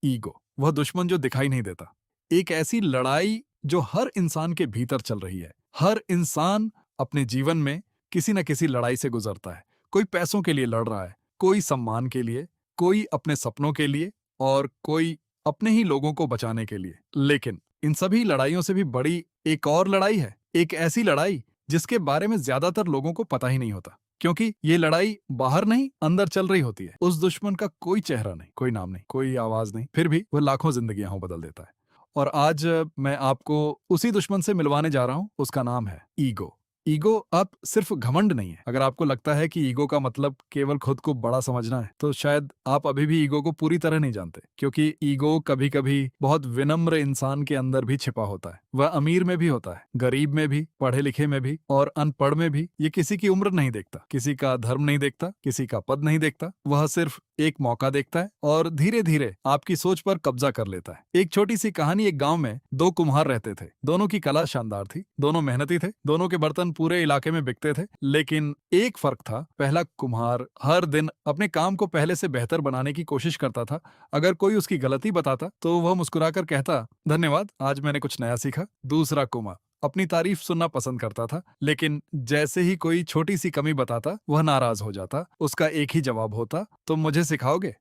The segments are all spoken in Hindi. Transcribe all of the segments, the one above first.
ईगो, वह दुश्मन जो दिखाई नहीं देता। एक ऐसी लड़ाई जो हर इंसान के भीतर चल रही है। हर इंसान अपने जीवन में किसी न किसी लड़ाई से गुजरता है। कोई पैसों के लिए लड़ रहा है, कोई सम्मान के लिए, कोई अपने सपनों के लिए और कोई अपने ही लोगों को बचाने के लिए। लेकिन इन सभी लड़ाइयों से भी बड़ी एक और लड़ाई है, एक ऐसी लड़ाई जिसके बारे में ज्यादातर लोगों को पता ही नहीं होता, क्योंकि ये लड़ाई बाहर नहीं अंदर चल रही होती है। उस दुश्मन का कोई चेहरा नहीं, कोई नाम नहीं, कोई आवाज नहीं, फिर भी वह लाखों जिंदगियां बदल देता है। और आज मैं आपको उसी दुश्मन से मिलवाने जा रहा हूं। उसका नाम है ईगो। ईगो अब सिर्फ घमंड नहीं है। अगर आपको लगता है कि ईगो का मतलब केवल खुद को बड़ा समझना है, तो शायद आप अभी भी ईगो को पूरी तरह नहीं जानते, क्योंकि ईगो कभी कभी बहुत विनम्र इंसान के अंदर भी छिपा होता है। वह अमीर में भी होता है, गरीब में भी, पढ़े लिखे में भी और अनपढ़ में भी। ये किसी की उम्र नहीं देखता, किसी का धर्म नहीं देखता, किसी का पद नहीं देखता। वह सिर्फ एक मौका देखता है और धीरे धीरे आपकी सोच पर कब्जा कर लेता है। एक छोटी सी कहानी। एक गांव में दो कुम्हार रहते थे। दोनों की कला शानदार थी, दोनों मेहनती थे, दोनों के बर्तन पूरे इलाके में बिकते थे। लेकिन एक फर्क था, पहला कुम्हार हर दिन अपने काम को पहले से बेहतर बनाने की कोशिश करता था। अगर कोई उसकी गलती बताता तो वह मुस्कुराकर कहता, धन्यवाद, आज मैंने कुछ नया सीखा। दूसरा कुम्हार अपनी तारीफ सुनना पसंद करता था, लेकिन जैसे ही कोई छोटी सी कमी बताता वह नाराज हो जाता। उसका एक ही जवाब होता, तुम मुझे सिखाओगे?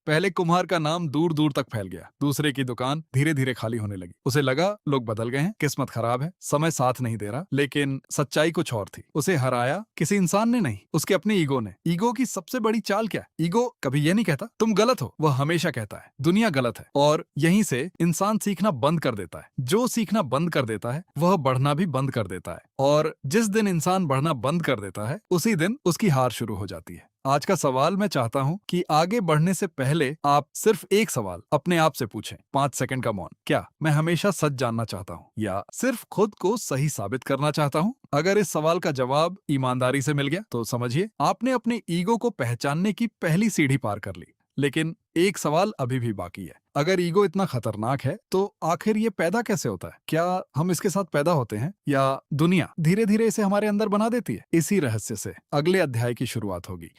पहले कुम्हार का नाम दूर दूर तक फैल गया। दूसरे की दुकान धीरे धीरे खाली होने लगी। उसे लगा लोग बदल गए हैं, किस्मत खराब है, समय साथ नहीं दे रहा। लेकिन सच्चाई कुछ और थी। उसे हराया किसी इंसान ने नहीं, उसके अपने ईगो ने। ईगो की सबसे बड़ी चाल क्या? ईगो कभी ये नहीं कहता तुम गलत हो, वह हमेशा कहता है दुनिया गलत है। और यहीं से इंसान सीखना बंद कर देता है। जो सीखना बंद कर देता है वह बढ़ना भी बंद कर देता है। और जिस दिन इंसान बढ़ना बंद कर देता है, उसी दिन उसकी हार शुरू हो जाती है। आज का सवाल मैं चाहता हूं कि आगे बढ़ने से पहले आप सिर्फ एक सवाल अपने आप से पूछें। 5 सेकंड का मौन। क्या मैं हमेशा सच जानना चाहता हूं या सिर्फ खुद को सही साबित करना चाहता हूं? अगर इस सवाल का जवाब ईमानदारी से मिल गया तो समझिए आपने अपने ईगो को पहचानने की पहली सीढ़ी पार कर ली। लेकिन एक सवाल अभी भी बाकी है। अगर ईगो इतना खतरनाक है तो आखिर ये पैदा कैसे होता है? क्या हम इसके साथ पैदा होते हैं या दुनिया धीरे धीरे इसे हमारे अंदर बना देती है? इसी रहस्य से अगले अध्याय की शुरुआत होगी।